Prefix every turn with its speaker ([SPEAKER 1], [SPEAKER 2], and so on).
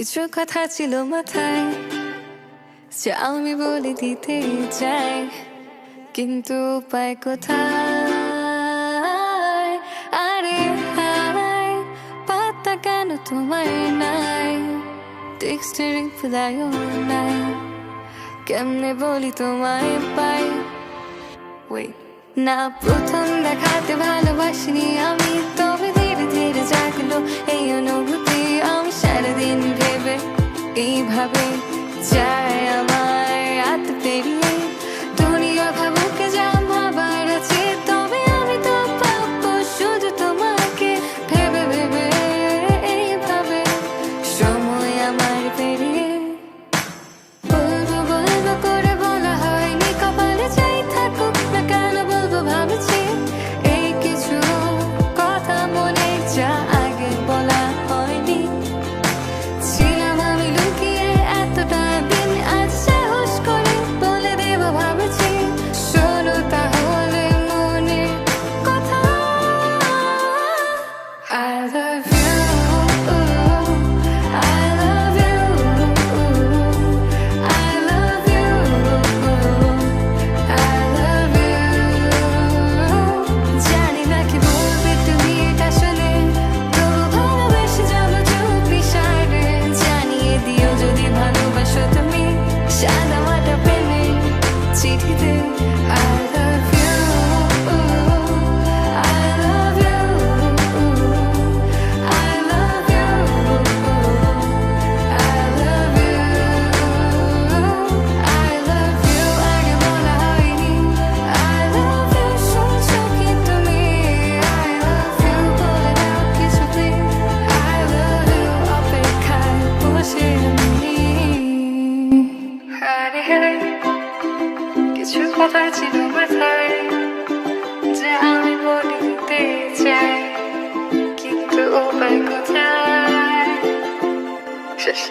[SPEAKER 1] কিছু কথা ছিল মাথায় যে আমি বলে দিতে চাই, কিন্তু উপায় কোথায়? আরে হায়, পাতা কেন তোমায় নাই, টেক্সটের রিপ্লাইও নাই, কেমনে বলি তোমায় পাই? ওয়েট না, প্রথম দেখাতে ভালোবাসিনি আমি, তবে ধীরে ধীরে জাগলো এই অনুভূতি। আমি সারাদিন ভেবে এইভাবে যায় আমার রাত পেরিয়ে, দুনিয়া ভাবুকে যা ভাবার আছে, তবে আমি তো পাবো শুধু তোমাকে ভেবে ভেবে এইভাবে সময় আমার পেরিয়ে। বলবো বলবো করে বলা হয়নি, কপালে চাই থাকুক না কেন বলবো ভাবছি এই কিছু কথা মনে যা আগে বলা হয়নি। ছিলাম আমি লুকিয়ে এতটা দিন, আজ সাহস করে বলে দেব ভাবছি, শোনো তাহলে মনে কথা। I love you, I love you, I love you, I love you। জানি না কি বলবে তুমি এটা শুনে, তবু ভালোবেসে যাবো চুপি সারে। জানিয়ে দিও যদি ভালোবাসো তুমি, সাদা মাটা পেনে চিঠিতে। I love you, I love you, I love you, I love you, I love you। আগে বলা হয়নি I love you, শুনছো কি তুমি? I love you বলে দাও কিছু please, I love you অপেক্ষায় বসে আমি। আরে হায়, কিছু কথা ছিল মাথায় যে আমি বলে দিতে চাই, কিন্তু উপায় কোথায়? শেষ।